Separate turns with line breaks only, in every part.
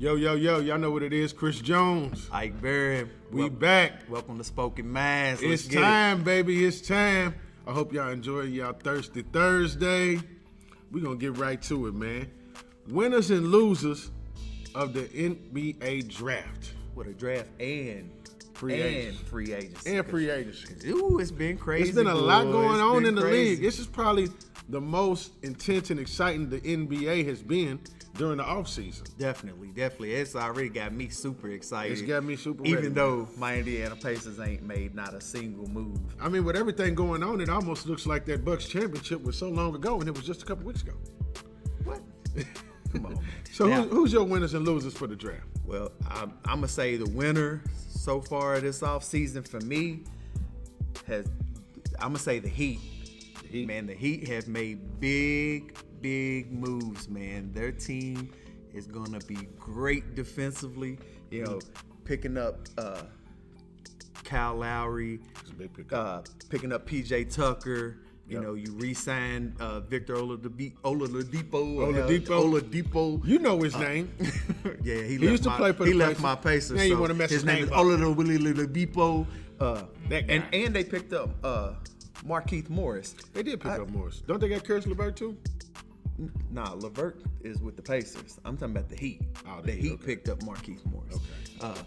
Yo, y'all know what it is. Chris Jones.
Ike Berry.
We back.
Welcome to Spoken Minds.
It's time, baby. It's time. I hope y'all enjoy y'all Thirsty Thursday. We're going to get right to it, man. Winners and losers of the NBA draft.
What a draft and free agency.
And free agency.
Ooh, it's been crazy.
It's been a lot going on in the league. This is probably the most intense and exciting the NBA has been during the offseason.
Definitely. It's already got me super excited.
It's got me super
ready.
Even
though my Indiana Pacers ain't made not a single move.
I mean, with everything going on, it almost looks like that Bucks championship was so long ago, and it was just a couple weeks ago.
What? Come on, man.
So now, who's your winners and losers for the draft?
Well, I'm going to say the winner so far this offseason for me I'm going to say the Heat. Man, the Heat have made big moves, man. Their team is going to be great defensively. You know, picking up Kyle Lowry, picking up P.J. Tucker. You know, you re-signed Victor Oladipo.
You know his name.
Yeah, he
used to play for the Pacers.
He left my Pacers.
Now you want to mess
his name is Oladipo. And they picked up Markieff Morris.
They did pick up Morris. Don't they got Karis LeVert too?
Nah, LeVert is with the Pacers. I'm talking about the Heat. The Heat picked up Markieff Morris. Okay.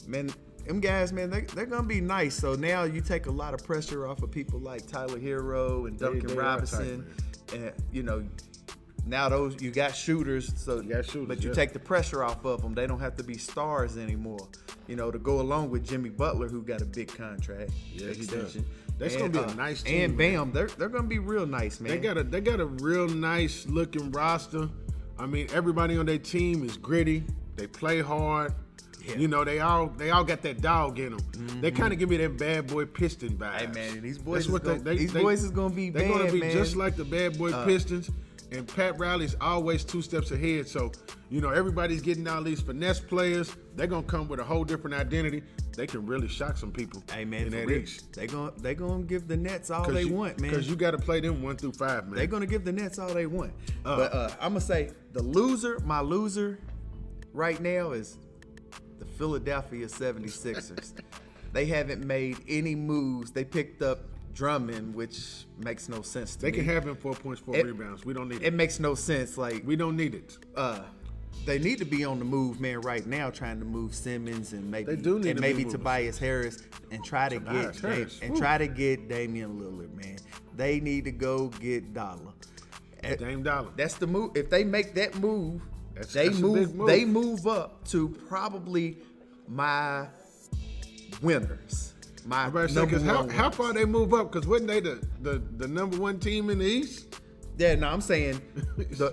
Man, them guys, man, they're going to be nice. So now you take a lot of pressure off of people like Tyler Hero and Duncan Robinson. And, you know, now you got shooters. But you take the pressure off of them. They don't have to be stars anymore. You know, to go along with Jimmy Butler, who got a big contract extension.
That's going to be a nice team.
And Bam, they're going to be real nice, man.
They got a real nice looking roster. I mean, everybody on their team is gritty. They play hard. Yeah. You know, they all got that dog in them. Mm-hmm. They kind of give me that bad boy Piston vibe.
Hey, man, these boys is going to be bad, man.
They're going to be just like the bad boy Pistons. And Pat Riley's always 2 steps ahead. So, you know, everybody's getting all these finesse players. They're going to come with a whole different identity. They can really shock some people.
Hey, man, in that East. They're going to give the Nets all they want, man.
Because you got to play them 1 through 5, man.
They're going to give the Nets all they want. But I'm going to say my loser right now is the Philadelphia 76ers. They haven't made any moves. They picked up Drummond, which makes no sense to me.
They can have him 4 points, 4 rebounds. We don't need it.
It makes no sense. Like,
we don't need it.
They need to be on the move, man, right now, trying to move Simmons and maybe Tobias Harris and try to get Damian Lillard, man. They need to go get Dollar.
Dame Dollar.
That's the move. If they make that move, they move up to probably my winners.
How far they move up? Because wasn't they the number 1 team in the East?
Yeah, no, I'm saying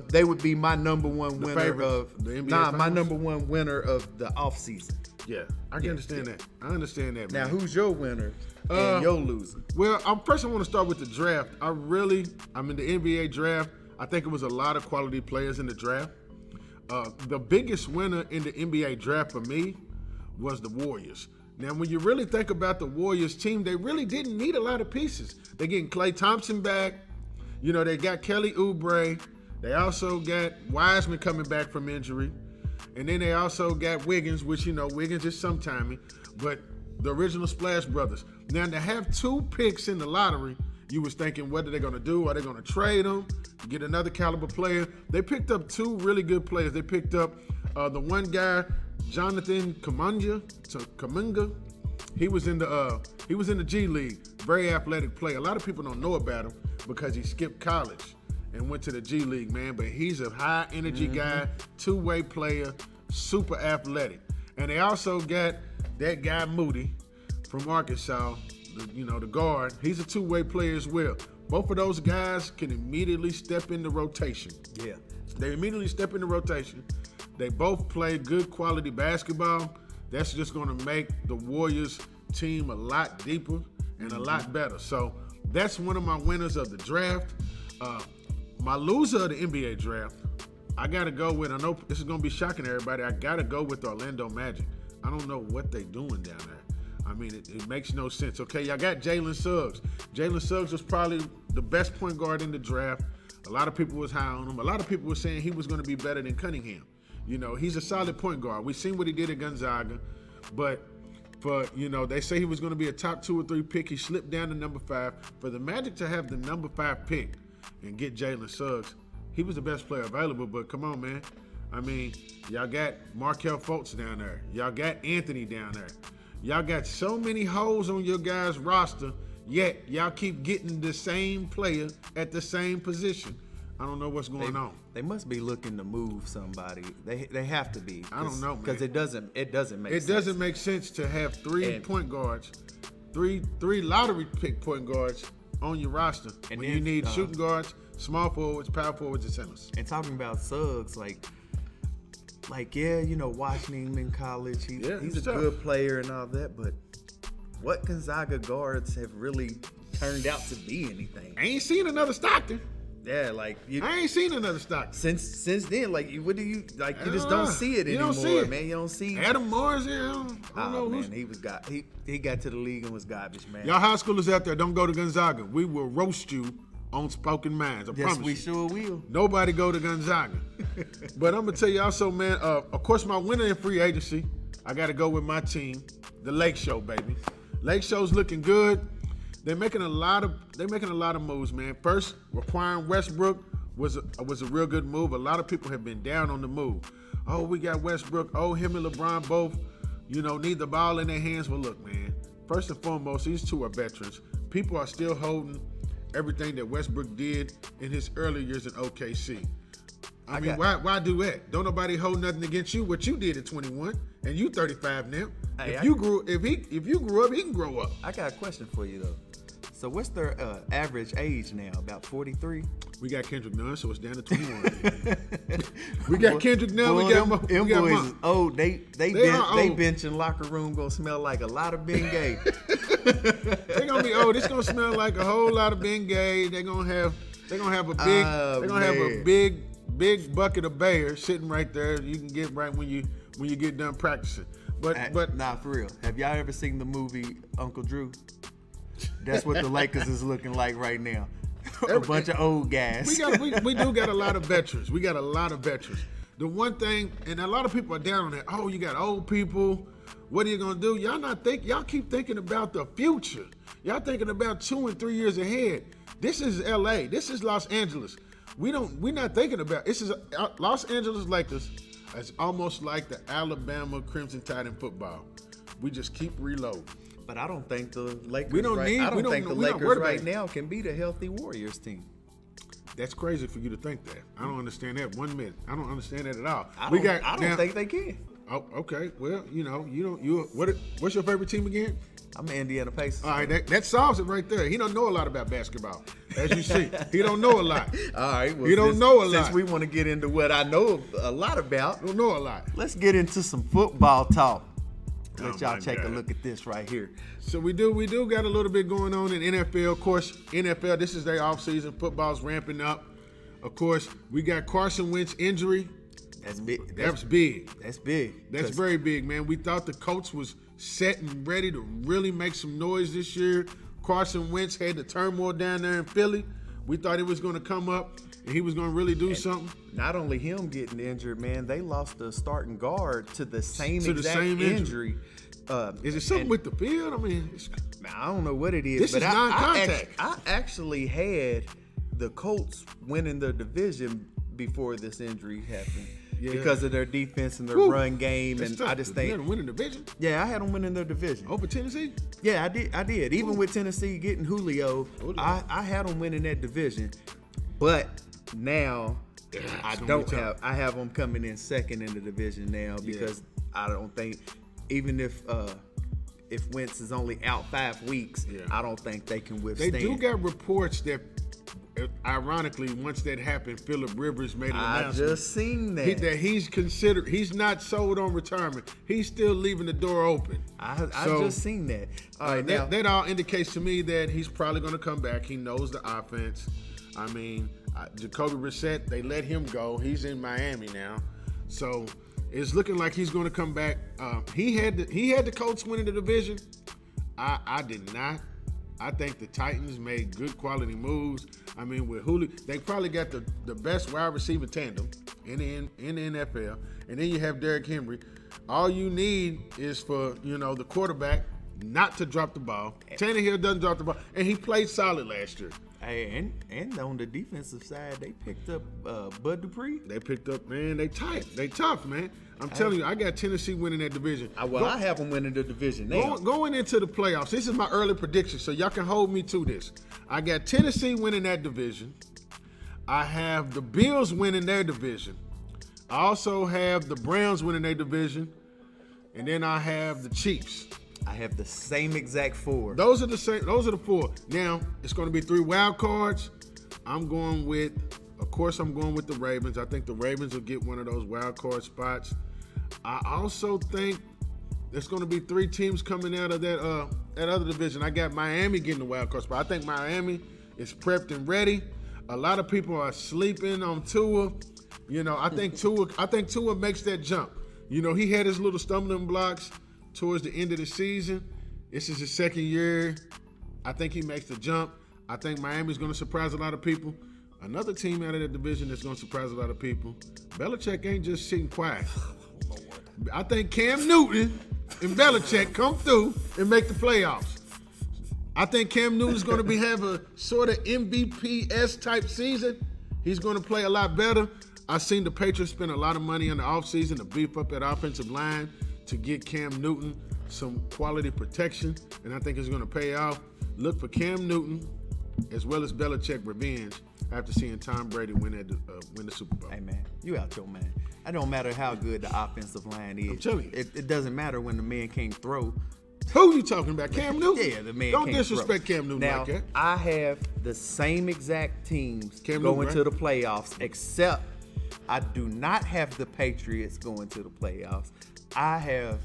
they would be my number 1 winner of the NBA. My number 1 winner of the offseason.
Yeah, I can understand that. I understand that.
Now, who's your winner and your loser?
Well, first I want to start with the draft. I'm in the NBA draft. I think it was a lot of quality players in the draft. The biggest winner in the NBA draft for me was the Warriors. Now, when you really think about the Warriors team, they really didn't need a lot of pieces. They're getting Klay Thompson back. You know, they got Kelly Oubre. They also got Wiseman coming back from injury. And then they also got Wiggins, which, you know, Wiggins is sometimey. But the original Splash Brothers. Now, to have 2 picks in the lottery, you was thinking, what are they going to do? Are they going to trade them? Get another caliber player? They picked up 2 really good players. They picked up the one guy, Jonathan Kuminga. He was in the G League. Very athletic player. A lot of people don't know about him because he skipped college and went to the G League, man. But he's a high energy guy, 2-way player, super athletic. And they also got that guy Moody from Arkansas, the guard. He's a 2-way player as well. Both of those guys can immediately step in the rotation. Yeah. They immediately step in the rotation. They both play good quality basketball. That's just going to make the Warriors team a lot deeper and a lot better. So that's one of my winners of the draft. My loser of the NBA draft, I got to go with, I know this is going to be shocking to everybody, I got to go with the Orlando Magic. I don't know what they doing down there. I mean, it makes no sense. Okay, y'all got Jalen Suggs. Jalen Suggs was probably the best point guard in the draft. A lot of people was high on him. A lot of people were saying he was going to be better than Cunningham. You know, he's a solid point guard. We've seen what he did at Gonzaga, but they say he was going to be a top 2 or 3 pick. He slipped down to number 5. For the Magic to have the number 5 pick and get Jalen Suggs, he was the best player available. But come on, man. I mean, y'all got Markelle Fultz down there. Y'all got Anthony down there. Y'all got so many holes on your guys' roster, yet y'all keep getting the same player at the same position. I don't know what's going on.
They must be looking to move somebody. They have to be.
I don't know, man.
Because it doesn't make sense.
It doesn't make sense to have 3 point guards, three lottery pick point guards on your roster when you need shooting guards, small forwards, power forwards, and centers.
And talking about Suggs, watching him in college, he's a good player and all that, but what Gonzaga guards have really turned out to be anything?
I ain't seen another Stockton.
Yeah,
I ain't seen another Stockton.
Since then, what do you you just don't see it anymore, man. You don't see
Adam Morris, I don't know.
Man, he got to the league and was garbage, man.
Y'all high schoolers out there, don't go to Gonzaga. We will roast you on Spoken Minds. I promise
we sure will.
Nobody go to Gonzaga. But I'm gonna tell you also, man. Of course, my winner in free agency, I got to go with my team, the Lake Show, baby. Lake Show's looking good. They're making a lot of moves, man. First, acquiring Westbrook was a real good move. A lot of people have been down on the move. Oh, we got Westbrook. Oh, him and LeBron both, need the ball in their hands. Well, look, man. First and foremost, these two are veterans. People are still holding everything that Westbrook did in his early years in OKC. I mean, why do that? Don't nobody hold nothing against you. What you did at 21, and you 35 now. Hey, if you grew up, he can grow up.
I got a question for you though. So what's their average age now? About 43.
We got Kendrick Nunn, so it's down to 21. We got Kendrick Nunn. We got
boys is old. They bench in locker room gonna smell like a lot of Bengay.
They're gonna be old. It's gonna smell like a whole lot of Bengay. They're gonna have a big bucket of Bayer sitting right there. You can get right when you get done practicing. But
nah, for real. Have y'all ever seen the movie Uncle Drew? That's what the Lakers is looking like right now. A bunch of old guys.
We do got a lot of veterans. We got a lot of veterans. The one thing, and a lot of people are down on that. Oh, you got old people. What are you gonna do? Y'all keep thinking about the future. Y'all thinking about 2 and 3 years ahead. This is LA. This is Los Angeles. We're not thinking about. This is Los Angeles Lakers. It's almost like the Alabama Crimson Tide in football. We just keep reloading.
But I don't think the Lakers.
I don't think the Lakers
right now can beat a healthy Warriors team.
That's crazy for you to think that. I don't understand that 1 minute. I don't understand that at all.
I don't think they can.
Oh, okay. Well, what's your favorite team again?
I'm an Indiana Pacers.
All right, that solves it right there. He don't know a lot about basketball, as you see. He don't know a lot.
All right. Well,
he don't know a lot.
Since we want to get into what I know a lot about,
don't know a lot.
Let's get into some football talk. Let y'all take a look at this right here.
So we do got a little bit going on in NFL. Of course, NFL, this is their offseason. Football's ramping up. Of course, we got Carson Wentz injury.
That's big.
That's big.
That's big.
That's very big, man. We thought the Colts was set and ready to really make some noise this year. Carson Wentz had the turmoil down there in Philly. We thought it was going to come up and he was going to really do something.
Not only him getting injured, man, they lost the starting guard to the same injury.
Is it something with the field? I mean,
I don't know what it is.
This is non-contact.
I actually had the Colts winning the division before this injury happened. Yeah. Because of their defense and their run game, that's and tough. I just think
you had them winning the division.
Yeah, I had them winning their division.
Over Tennessee?
Yeah, I did. Even with Tennessee getting Julio. I had them winning that division. But now I have them coming in second in the division now because I don't think even if Wentz is only out 5 weeks, I don't think they can withstand.
They do got reports that. Ironically, once that happened, Phillip Rivers made an announcement.
I just seen that.
That he's not sold on retirement. He's still leaving the door open.
I just seen that. All right,
that all indicates to me that he's probably going to come back. He knows the offense. I mean, Jacoby Brissett, they let him go. He's in Miami now. So it's looking like he's going to come back. He had the Colts winning the division. I did not. I think the Titans made good quality moves. I mean, with Julio, they probably got the best wide receiver tandem in the NFL. And then you have Derrick Henry. All you need is for, the quarterback not to drop the ball. Tannehill doesn't drop the ball. And he played solid last year.
Hey, and on the defensive side, they picked up Bud Dupree.
They picked up, man, they tight. They tough, man. I'm telling you, I got Tennessee winning that division.
I have them winning the division now.
Going into the playoffs, this is my early prediction, so y'all can hold me to this. I got Tennessee winning that division. I have the Bills winning their division. I also have the Browns winning their division. And then I have the Chiefs.
I have the same exact 4.
Those are the 4. Now, it's going to be 3 wild cards. I'm going with the Ravens. I think the Ravens will get one of those wild card spots. I also think there's going to be 3 teams coming out of that other division. I got Miami getting the wild card spot. I think Miami is prepped and ready. A lot of people are sleeping on Tua. I think Tua makes that jump. He had his little stumbling blocks towards the end of the season. This is his second year. I think he makes the jump. I think Miami's going to surprise a lot of people. Another team out of that division that's going to surprise a lot of people. Belichick ain't just sitting quiet. I think Cam Newton and Belichick come through and make the playoffs. I think Cam Newton's going to have a sort of MVP-esque type season. He's going to play a lot better. I've seen the Patriots spend a lot of money in the offseason to beef up that offensive line to get Cam Newton some quality protection, and I think it's going to pay off. Look for Cam Newton as well as Belichick revenge after seeing Tom Brady win the Super Bowl.
Hey, man, you out your man. It don't matter how good the offensive line is.
I'm telling you.
It doesn't matter when the man can't throw.
Who you talking about? Cam Newton?
Yeah, the man
don't
can't
disrespect
throw.
Cam Newton
now,
like that.
I have the same exact teams
Cam
going
Newton,
to the playoffs, except I do not have the Patriots going to the playoffs. I have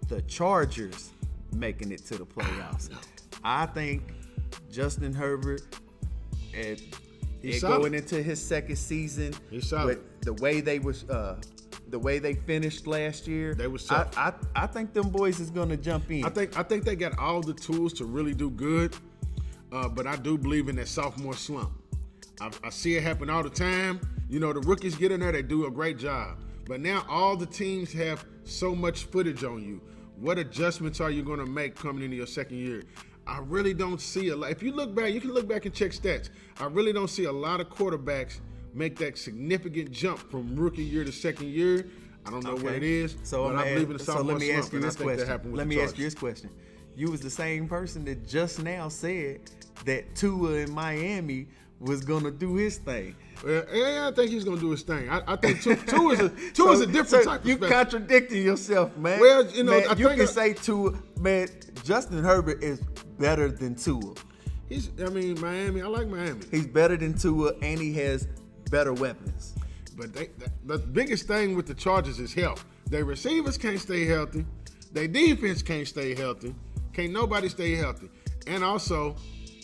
the Chargers making it to the playoffs. I think Justin Herbert going into his second season with the way they finished last year.
They was tough.
I think them boys is gonna jump in.
I think they got all the tools to really do good, but I do believe in that sophomore slump. I see it happen all the time. The rookies get in there, they do a great job. But now all the teams have so much footage on you. What adjustments are you going to make coming into your second year? I really don't see a lot. If you look back, you can look back and check stats. I really don't see a lot of quarterbacks make that significant jump from rookie year to second year. I don't know what it is, but I believe in the sophomore
let me ask you
slump,
this question.
Let me ask you
this question. You was the same person that just now said that Tua in Miami was going to do his thing.
Yeah, I think he's going to do his thing. I think Tua is a different type of
you contradicting yourself, man.
Well,
man, you can say Tua, man, Justin Herbert is better than Tua.
Miami, I like Miami.
He's better than Tua, and he has better weapons.
But the biggest thing with the Chargers is health. Their receivers can't stay healthy. Their defense can't stay healthy. Can't nobody stay healthy. And also,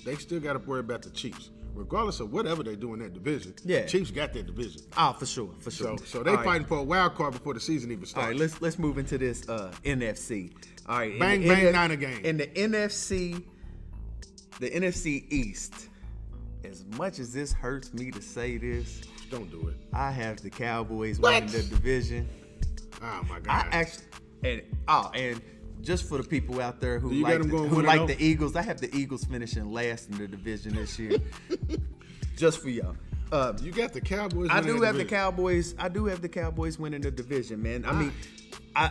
they still got to worry about the Chiefs. Regardless of whatever they do in that division, the Chiefs got that division.
Oh, for sure.
So they fighting for a wild card before the season even starts.
All right, let's move into this NFC. All right,
bang, Niner game.
In the NFC East, as much as this hurts me to say this,
don't do it.
I have the Cowboys winning the division.
Oh my God!
And just for the people out there who like the Eagles, I have the Eagles finishing last in the division this year. Just for y'all.
You got the Cowboys.
I do have the Cowboys. I do have the Cowboys winning the division, man. I mean, I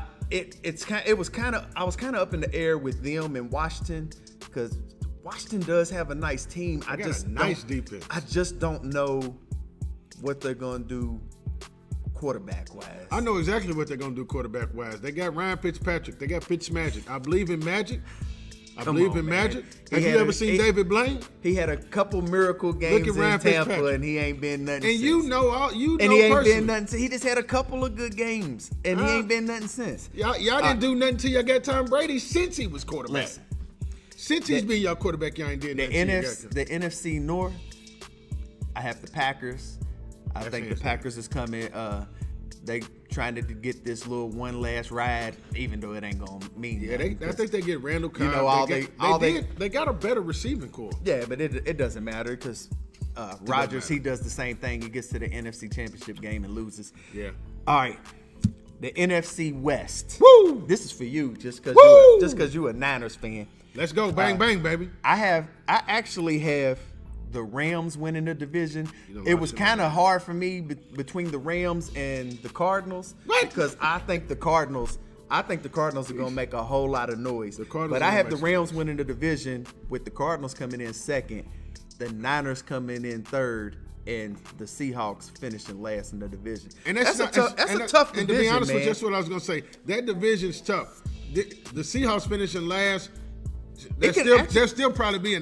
was kind of up in the air with them and Washington because Washington does have a nice team.
Nice defense.
I just don't know what they're gonna do quarterback-wise.
I know exactly what they're going to do quarterback-wise. They got Ryan Fitzpatrick. They got Fitzmagic. I believe in magic. Have you ever seen David Blaine?
He had a couple miracle games in Tampa, and he ain't been nothing since.
And he
ain't been nothing. He just had a couple of good games, and he ain't been nothing since.
Y'all didn't do nothing till y'all got Tom Brady since he was quarterback.
Listen,
since he's been y'all quarterback, y'all ain't did nothing.
The NFC North, I have the Packers. I think the Packers is coming they trying to get this little one last ride, even though it ain't gonna mean nothing.
I think they get Randall Cobb.
You know,
they got a better receiving core.
Yeah, but it doesn't matter because Rodgers, he does the same thing. He gets to the NFC Championship game and loses.
Yeah.
All right. The NFC West.
Woo!
This is for you, just because you're a Niners fan.
Let's go, bang bang, baby.
I actually have the Rams winning the division. It was kind of hard for me between the Rams and the Cardinals because I think the Cardinals are gonna make a whole lot of noise. But I have the Rams winning the division with the Cardinals coming in second, the Niners coming in third, and the Seahawks finishing last in the division. And that's a tough division,
and to be honest
man.
with you, that's what I was gonna say. That division's tough. The Seahawks finishing last. They'll still probably be a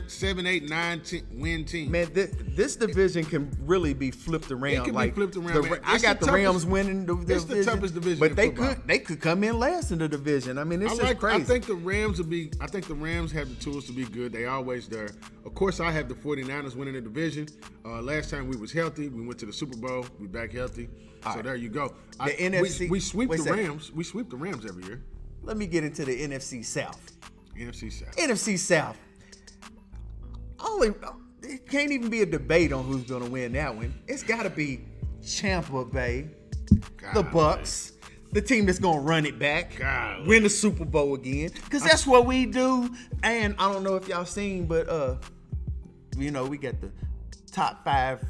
7, 8, 9 win team.
Man, this division can really be flipped around.
It can be flipped around.
I got the Rams winning the division.
It's the toughest division,
but they could come in last in the division. I mean, it's just crazy.
I think the Rams have the tools to be good. They always there. Of course, I have the 49ers winning the division. Last time we was healthy, we went to the Super Bowl. We back healthy. So there you go.
The NFC.
We sweep the Rams. We sweep the Rams every year.
Let me get into the NFC South.
NFC South.
It can't even be a debate on who's going to win that one. It's got to be Tampa Bay, the Bucks, the team that's going to run it back, win the Super Bowl again, because that's what we do. And I don't know if y'all seen, but we got the top 5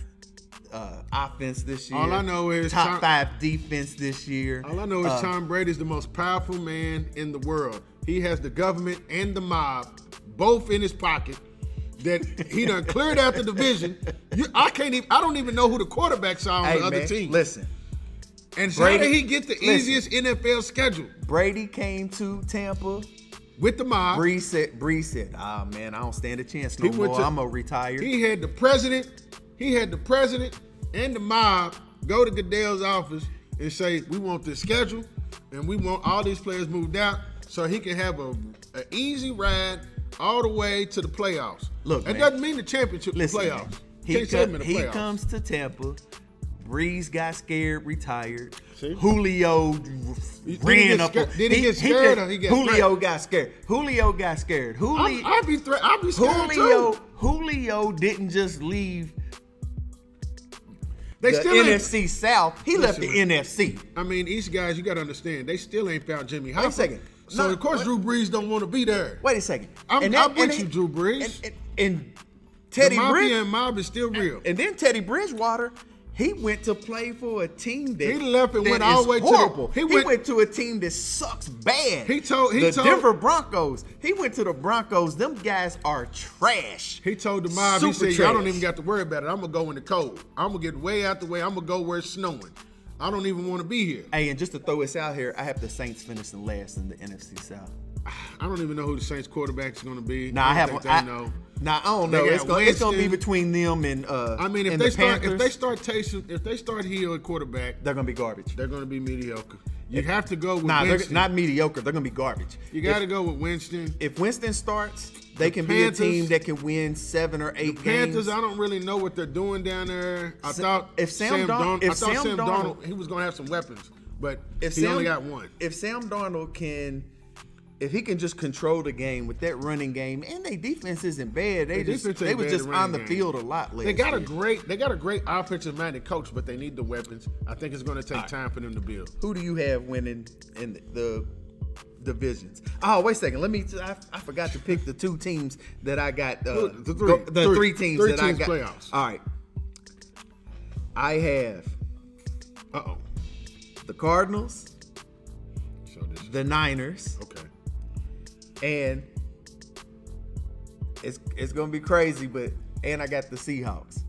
offense this year.
All I know is
top 5 defense this year.
All I know is Tom Brady's the most powerful man in the world. He has the government and the mob both in his pocket. That he done cleared out the division. I don't even know who the quarterbacks are on the other team.
Listen.
And so how did he get the easiest NFL schedule?
Brady came to Tampa
with the mob.
Breeze said, "Ah, man, I don't stand a chance no more. I'm gonna retire."
He had the president and the mob go to Goodell's office and say, "We want this schedule, and we want all these players moved out so he can have an easy ride all the way to the playoffs."
Look,
that doesn't mean the championship, the playoffs.
Man, he comes to Tampa. Breeze got scared, retired. See? Julio ran up.
Did he get scared or he got
Julio got scared. Julio got scared.
I'd be scared too.
Julio didn't just leave
the
NFC South. He left the NFC.
I mean, East guys, you got to understand, they still ain't found Jimmy Hoffa.
Wait a second.
So, of course, Drew Brees don't want to be there.
Wait a second.
I'm with you, Drew Brees.
And Teddy
Bridgewater. Mob is still real.
And then Teddy Bridgewater, he went to play for a team that
he left and went all the way
horrible.
to
he went to a team that sucks bad.
He told
Denver Broncos. He went to the Broncos. Them guys are trash.
He told the mob, he said, y'all don't even got to worry about it. I'm gonna go in the cold. I'm gonna get way out the way. I'm gonna go where it's snowing. I don't even want to be here.
Hey, and just to throw this out here, I have the Saints finishing last in the NFC South.
I don't even know who the Saints quarterback is going to be.
I don't know. It's going to be between them and
I mean, if they start Hill at quarterback,
they're going to be garbage.
They're going to be mediocre. You have to go with
Winston.
They're
not mediocre. They're going to be garbage.
You got to go with Winston.
If Winston starts, they can be a team that can win 7 or 8 games.
Panthers, I don't really know what they're doing down there. I thought Sam Darnold, he was going to have some weapons, but he only got one.
If Sam Darnold if he can just control the game with that running game, and their defense isn't bad, they were just on the field a lot last
They got a great offensive minded coach, but they need the weapons. I think it's going to take time for them to build.
Who do you have winning in the divisions? Oh, wait a second. I forgot to pick the 2 teams that I got. The three teams that I got.
Playoffs.
All right. I have. The Cardinals. The Niners.
Okay.
And it's gonna be crazy, and I got the Seahawks.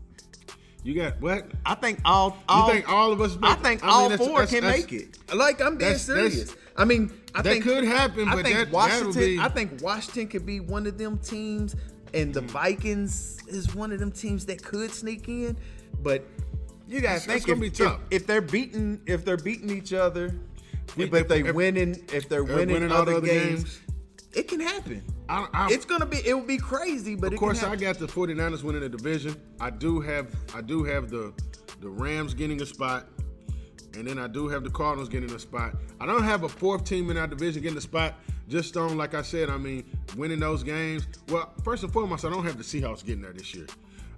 You got what?
I think
you think all of us?
I think all 4 can make it. Like, I'm being serious. I mean,
that could happen, but
I think Washington could be one of them teams, and the Vikings is one of them teams that could sneak in. But you gotta think
it's gonna be tough.
If they're beating each other, but they're winning other games. It can happen. It will be crazy, but
of course I got the 49ers winning the division. I do have the Rams getting a spot. and then I do have the Cardinals getting a spot. I don't have a fourth team in our division getting a spot. Just on, like I said, I mean, winning those games. Well, first and foremost, I don't have the Seahawks getting there this year.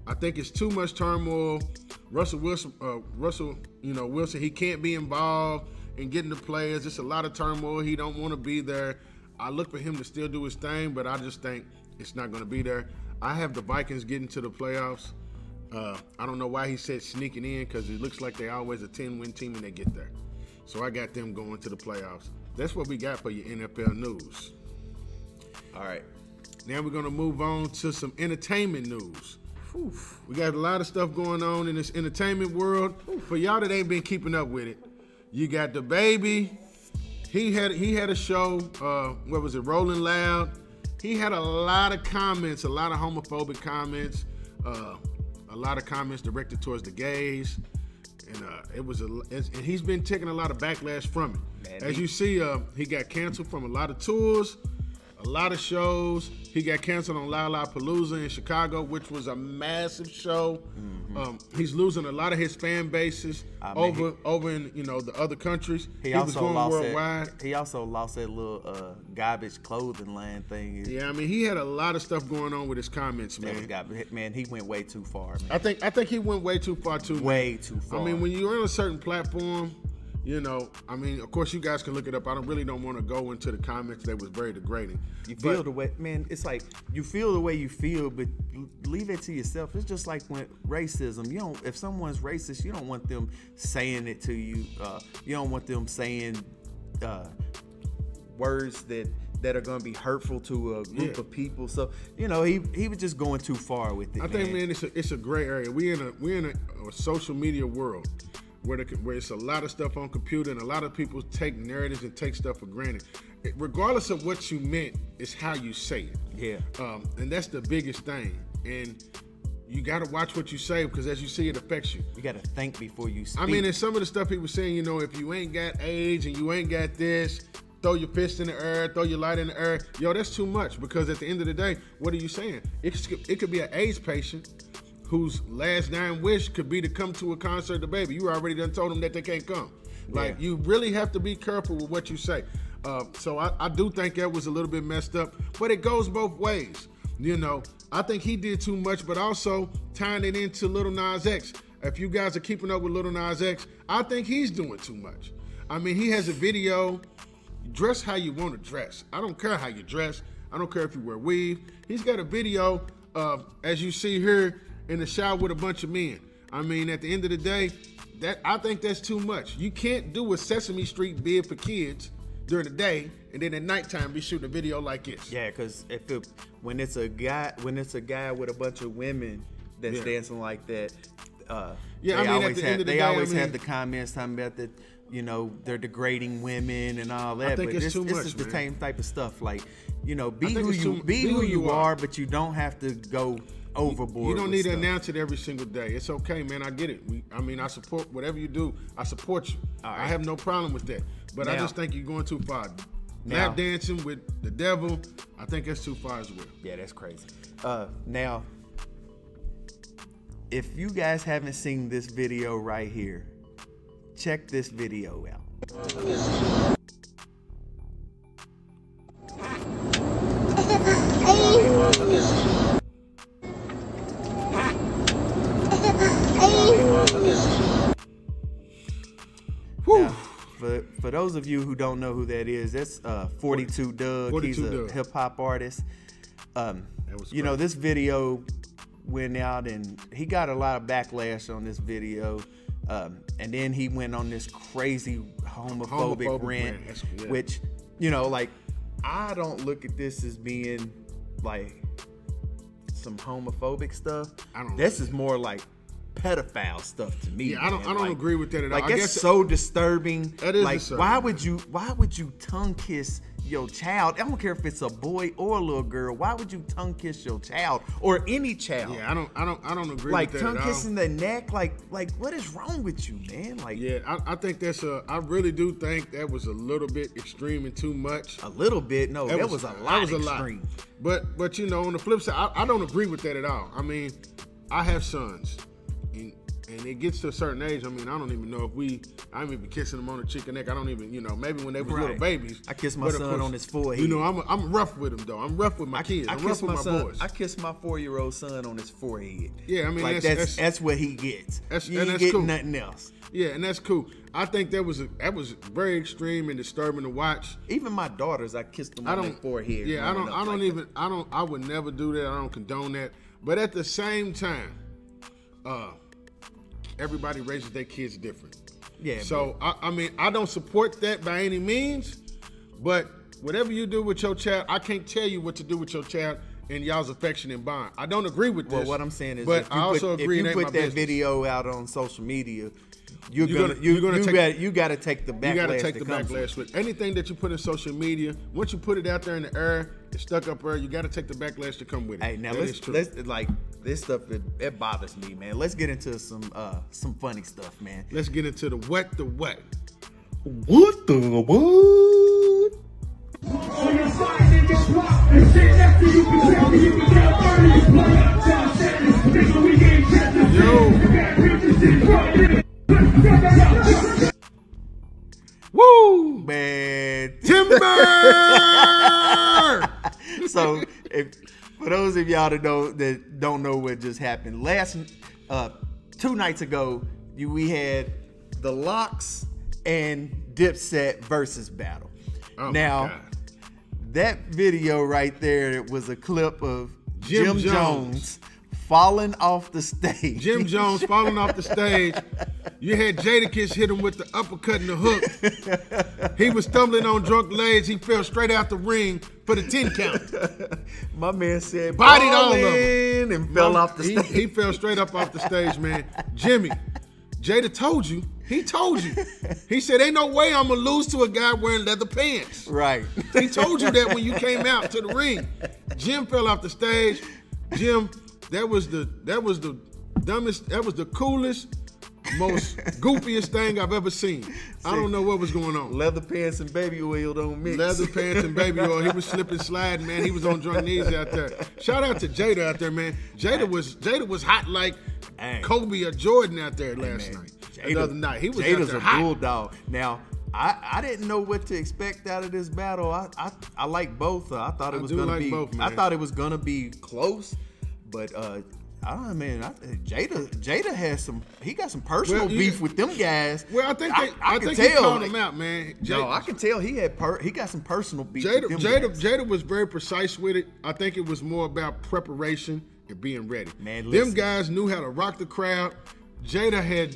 I think it's too much turmoil. Russell Wilson, he can't be involved in getting the players. It's a lot of turmoil. He don't want to be there. I look for him to still do his thing, but I just think it's not going to be there. I have the Vikings getting to the playoffs. I don't know why he said sneaking in, because it looks like they always a 10-win team when they get there. So I got them going to the playoffs. That's what we got for your NFL news.
All right.
Now we're going to move on to some entertainment news. Whew. We got a lot of stuff going on in this entertainment world. For y'all that ain't been keeping up with it, you got DaBaby. He had a show, what was it, Rolling Loud. He had a lot of comments, a lot of homophobic comments, a lot of comments directed towards the gays. And he's been taking a lot of backlash from it. Man, as you see, he got canceled from a lot of tours, a lot of shows. He got canceled on Lollapalooza in Chicago, which was a massive show. Mm-hmm. He's losing a lot of his fan bases over in the other countries. He was going worldwide.
He also lost that little garbage clothing line thing.
Yeah, I mean, he had a lot of stuff going on with his comments, man.
Man, he went way too far, man.
I think he went way too far too.
Way too far.
I mean, when you're on a certain platform, I mean, of course, you guys can look it up. I really don't want to go into the comments. That was very degrading.
You feel the way, man, it's like you feel the way you feel, but leave it to yourself. It's just like when racism. If someone's racist, you don't want them saying it to you. You don't want them saying words that are going to be hurtful to a group of people. So, he was just going too far with it.
I think, man, it's a gray area. We're in a social media world where it's a lot of stuff on computer, and a lot of people take narratives and take stuff for granted. Regardless of what you meant, it's how you say it.
Yeah.
And that's the biggest thing. And you got to watch what you say, because as you see, it affects you.
You got to think before you speak.
I mean, and some of the stuff he was saying, if you ain't got age and you ain't got this, throw your fist in the air, throw your light in the air. That's too much, because at the end of the day, what are you saying? It could be an AIDS patient whose last dying wish could be to come to a concert of DaBaby. You already done told them that they can't come. Like, you really have to be careful with what you say. So I do think that was a little bit messed up, but it goes both ways. I think he did too much, but also tying it into Lil Nas X. If you guys are keeping up with Lil Nas X, I think he's doing too much. I mean, he has a video, dress how you want to dress. I don't care how you dress. I don't care if you wear weave. He's got a video, as you see here, in the shower with a bunch of men. I mean, at the end of the day, I think that's too much. You can't do a Sesame Street bid for kids during the day, and then at nighttime be shooting a video like this.
Yeah, because when it's a guy with a bunch of women that's dancing like that, they always have the comments talking about that. They're degrading women and all that.
I think
but
it's too much,
is the same type of stuff. Like, be who you are, but you don't have to go overboard.
You don't need to announce it every single day. It's okay, man. I get it. I support whatever you do. I support you. Right. I have no problem with that. But I just think you're going too far. Lap dancing with the devil, I think that's too far as well.
Yeah, that's crazy. Now, if you guys haven't seen this video right here, check this video out. Now, for those of you who don't know who that is, that's 42 Doug. He's a hip hop artist. This video went out and he got a lot of backlash on this video. And then he went on this crazy homophobic rant, which, I don't look at this as being like some homophobic stuff. This is more like pedophile stuff to me.
Yeah, I don't agree with that at all.
Like, that's so disturbing.
That is
like,
disturbing.
why would you tongue kiss your child? I don't care if it's a boy or a little girl. Why would you tongue kiss your child or any child?
Yeah, I don't agree
like
with that at all.
Like tongue kissing the neck. Like what is wrong with you, man? Like,
yeah, I think I really do think that was a little bit extreme and too much.
A little bit? No, that was a lot extreme.
But on the flip side, I don't agree with that at all. I mean, I have sons, and it gets to a certain age. I mean, I don't even know if I don't even kissing them on the cheek and neck. I don't even, maybe when they were little babies.
I kiss my son on his forehead.
I'm rough with them though. I'm rough with my kids. I'm rough with my boys.
I kiss my 4-year-old son on his forehead.
Yeah, I mean,
like that's what he gets. You ain't getting nothing else.
Yeah, and that's cool. I think that was very extreme and disturbing to watch.
Even my daughters, I kissed them on their forehead.
Yeah, I would never do that. I don't condone that. But at the same time, everybody raises their kids different.
Yeah.
So I mean, I don't support that by any means, but whatever you do with your child, I can't tell you what to do with your child and y'all's affection and bond. I don't agree with this.
Well, what I'm saying is,
but I also agree
if you put that video out on social media, you got to take the backlash. You got to take the backlash with anything that you put in social media. Once you put it out there in the air, it's stuck up there. You got to take the backlash to come with it. Hey, now let's like this stuff. It bothers me, man. Let's get into some funny stuff, man.
Let's get into the what.
What the what? So you're sliding in this rock and sit next to you can tell me you can tell 30 you play up down sadness. This what we ain't testing.
Woo!
Man.
Timber!
So, for those of y'all that don't know what just happened, 2 nights ago, we had the Locks and Dipset versus battle.
Oh
now, that video right there was a clip of Jim Jones falling off the stage.
Jim Jones falling off the stage. You had Jadakiss hit him with the uppercut and the hook. He was stumbling on drunk legs. He fell straight out the ring for the 10 count.
My man said,
bodied all of them
and fell off the stage.
He fell straight up off the stage, man. Jimmy, Jada told you. He told you. He said, ain't no way I'm going to lose to a guy wearing leather pants.
Right.
He told you that when you came out to the ring. Jim fell off the stage. Jim, that was the dumbest, that was the coolest, most goofiest thing I've ever seen. I don't know what was going on.
Leather pants and baby oil don't mix.
Leather pants and baby oil. He was slipping, sliding, man. He was on drunk knees out there. Shout out to Jada out there, man. Jada was hot like Kobe or Jordan out there last night. The other night. He was
Jada's
out there
a
hot.
bulldog. Now, I didn't know what to expect out of this battle. I like both. I thought it was gonna be both, I thought it was gonna be close, but I don't know, man. Jada has he got some personal beef with them guys.
Well, I think he called him out, man.
No, I can tell he got some personal beef with them guys.
Jada was very precise with it. I think it was more about preparation and being ready.
Man,
them guys knew how to rock the crowd. Jada had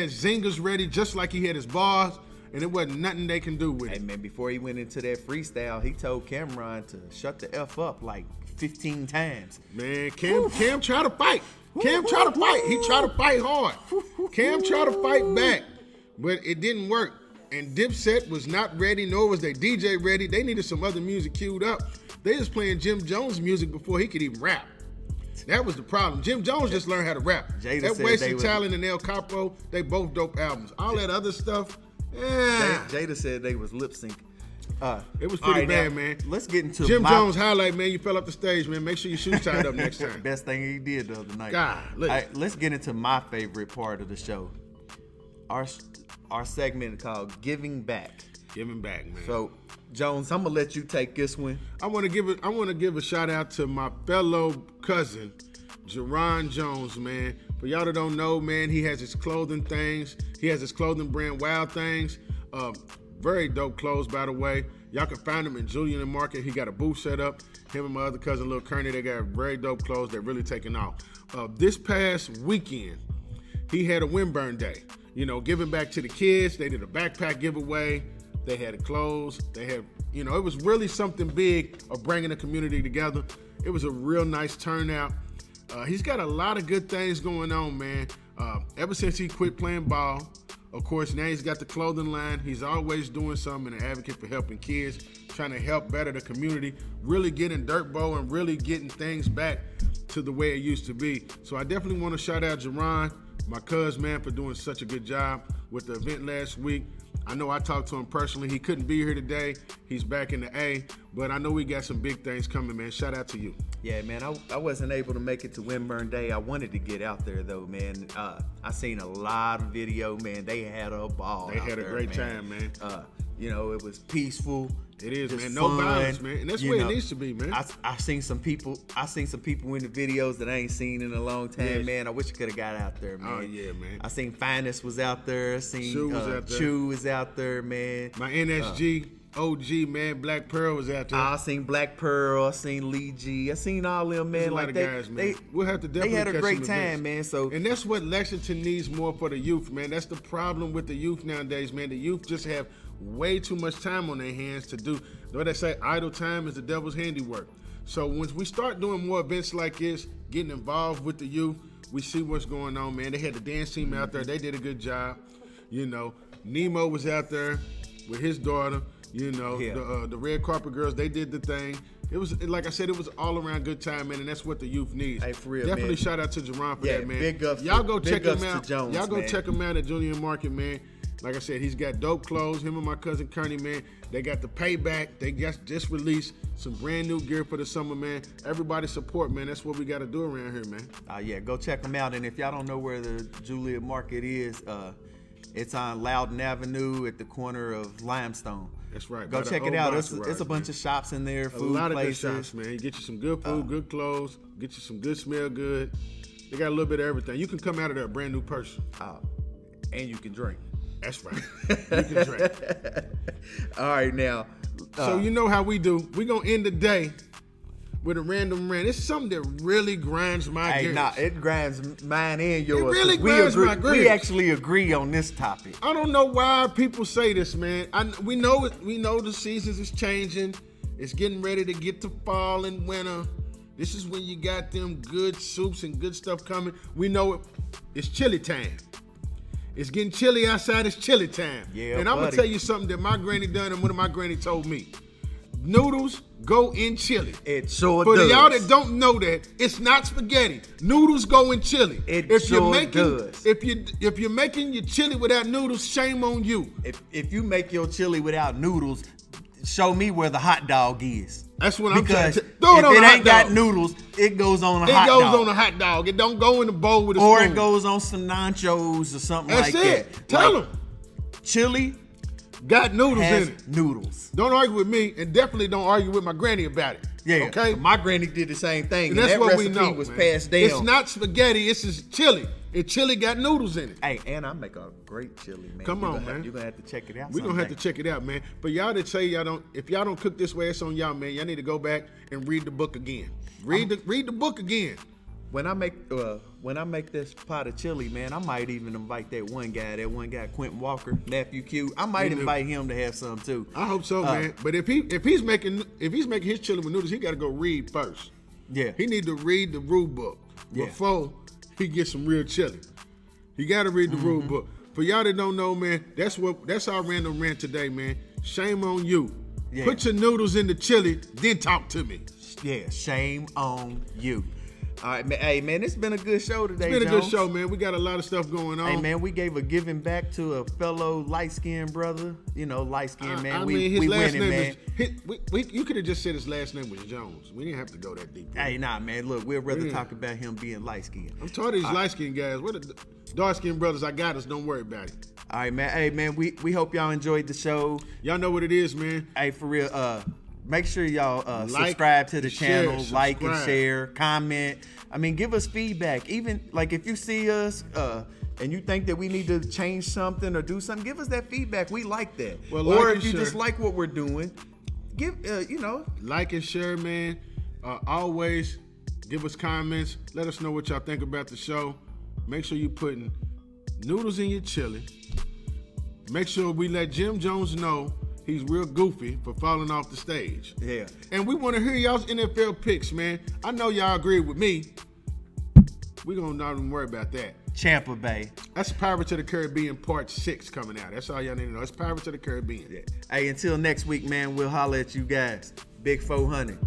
zingers ready just like he had his bars, and it wasn't nothing they can do with it.
Hey, man, before he went into that freestyle, he told Cameron to shut the F up like 15 times.
Man, Cam tried to fight. Cam tried to fight. He tried to fight hard. Cam tried to fight back, but it didn't work. And Dipset was not ready, nor was their DJ ready. They needed some other music queued up. They was playing Jim Jones music before he could even rap. That was the problem. Jim Jones just learned how to rap. That Wasted Talent and El Capo, they both dope albums. All that other stuff,
Jada said they was lip sync.
It was pretty bad, man.
Let's get into
Jim Jones highlight, man. You fell up the stage, man. Make sure your shoes tied up next time.
Best thing he did the other night.
God,
all right, let's get into my favorite part of the show. Our segment called Giving Back.
Giving back, man.
So, Jones, I'm gonna let you take this one.
I want to give a shout out to my fellow cousin, Jerron Jones, man. For y'all that don't know, man, he has his clothing things. He has his clothing brand, Wild Things. Very dope clothes, by the way. Y'all can find him in Julian and Market. He got a booth set up. Him and my other cousin, Lil Kearney, they got very dope clothes. They're really taking off. This past weekend, he had a Windburn Day. You know, giving back to the kids. They did a backpack giveaway. They had clothes. They had, it was really something big of bringing the community together. It was a real nice turnout. He's got a lot of good things going on, man. Ever since he quit playing ball, of course, now he's got the clothing line. He's always doing something, an advocate for helping kids, trying to help better the community, really getting Dirt Bowl and really getting things back to the way it used to be. So I definitely want to shout out Jerron, my cuz, man, for doing such a good job with the event last week. I know I talked to him personally. He couldn't be here today. He's back in the A, but I know we got some big things coming, man. Shout out to you.
Yeah, man, I wasn't able to make it to Windburn Day. I wanted to get out there, though, man. I seen a lot of video, man. They had a ball.
They had a great time, man.
You know, it was peaceful.
It is, man.
Fun.
No violence, man. And that's where it needs to be, man.
I seen some people in the videos that I ain't seen in a long time,
yes.
man. I wish I could have got out there, man.
Oh, yeah, man.
I seen Finest was out there. I seen
Chew
was out there, man.
My NSG OG, man. Black Pearl was out there.
I seen Black Pearl. I seen Lee G. I seen all them, man.
There's a lot
like
of
they,
guys, man.
they,
We'll have to definitely
they had a
catch
great
some
time,
events.
man. So,
and that's what Lexington needs more for the youth, man. That's the problem with the youth nowadays, man. The youth just have way too much time on their hands to do. What they say, idle time is the devil's handiwork. So once we start doing more events like this, getting involved with the youth, we see what's going on, man. They had the dance team out there. They did a good job. You know, Nemo was out there with his daughter. You know, the Red Carpet Girls, they did the thing. It was, like I said, it was all around good time, man, and that's what the youth needs.
Hey, for real,
definitely
man.
shout out to Jerron for that, man.
Big ups
Y'all go check him
to
out.
Jones,
Y'all go
man.
check him out at Julian Market, man. Like I said, he's got dope clothes. Him and my cousin Kearney, man, they got the payback. They just released some brand new gear for the summer, man. Everybody support, man. That's what we got to do around here, man.
Yeah, go check them out. And if y'all don't know where the Julian Market is, it's on Loudon Avenue at the corner of Limestone.
That's right.
Go check it out. It's a bunch of shops in there, food
places. A lot of
places.
good shops, man. Get you some good food, good clothes, get you some good smell good. They got a little bit of everything. You can come out of there a brand new person.
And you can drink.
That's right. You can drink.
All right, now.
So you know how we do. We're going to end the day with a random rant. It's something that really grinds my gears.
It grinds mine and yours.
It really grinds my gears.
We actually agree on this topic.
I don't know why people say this, man. We know it. We know the seasons is changing. It's getting ready to get to fall and winter. This is when you got them good soups and good stuff coming. We know it. It's chili time. It's getting chilly outside. It's chili time.
Yeah,
and I'm going to tell you something that my granny done and one of my granny told me. Noodles go in chili.
It sure
For
does.
y'all that don't know that, it's not spaghetti. Noodles go in chili.
Does.
If you're making your chili without noodles, shame on you.
If you make your chili without noodles, show me where the hot dog is.
That's what I'm trying to
throw it on. If it ain't got
dog.
Noodles, it goes on a hot dog.
It goes on a hot dog. It don't go in the bowl with a
or
spoon.
It goes on some nachos or something
That's
like
it.
that.
Tell them.
Chili
got noodles
has
in it.
Noodles.
Don't argue with me, and definitely don't argue with my granny about it.
Yeah.
Okay.
My granny did the same thing,
And that's
that
what
recipe
we know.
was
man.
passed down.
It's not spaghetti. It's just chili. And chili got noodles in it.
Hey, and I make a great chili, man.
Come on, man.
You're gonna have to check it out.
We're gonna have to check it out, man. But y'all that say y'all don't, if y'all don't cook this way, it's on y'all, man. Y'all need to go back and read the book again. Read the book again.
When I make this pot of chili, man, I might even invite that one guy, Quentin Walker, nephew Q. I might invite him to have some too.
I hope so, man. But if he's making his chili with noodles, he got to go read first.
Yeah.
He need to read the rule book before he gets some real chili. He got to read the rule book. For y'all that don't know, man, that's our random rant today, man. Shame on you. Yeah. Put your noodles in the chili, then talk to me.
Yeah, shame on you. All right, man. Hey, man, it's been a good show today,
It's been
Jones.
a good show, man. We got a lot of stuff going on.
Hey, man, we gave a giving back to a fellow light-skinned brother. You know, light-skinned man.
His last
winning,
name
man.
you could have just said his last name was Jones. We didn't have to go that deep.
Hey, nah, man. Look, we'd rather talk about him being light-skinned.
I'm tired of these light-skinned guys. What the dark-skinned brothers I got us, don't worry about it.
All right, man. Hey, man, we hope y'all enjoyed the show.
Y'all know what it is, man.
Hey, for real, make sure y'all subscribe to the channel, like and share, comment. I mean, give us feedback. Even like if you see us and you think that we need to change something or do something, give us that feedback. We like that.
Well,
or
like
if you
share.
just like what we're doing, give
like and share, man. Always give us comments. Let us know what y'all think about the show. Make sure you putting noodles in your chili. Make sure we let Jim Jones know he's real goofy for falling off the stage.
Yeah.
And we want to hear y'all's NFL picks, man. I know y'all agree with me. We're going to not even worry about that.
Champa Bay.
That's Pirates of the Caribbean Part 6 coming out. That's all y'all need to know. It's Pirates of the Caribbean.
Yeah. Hey, until next week, man, we'll holler at you guys. Big 400.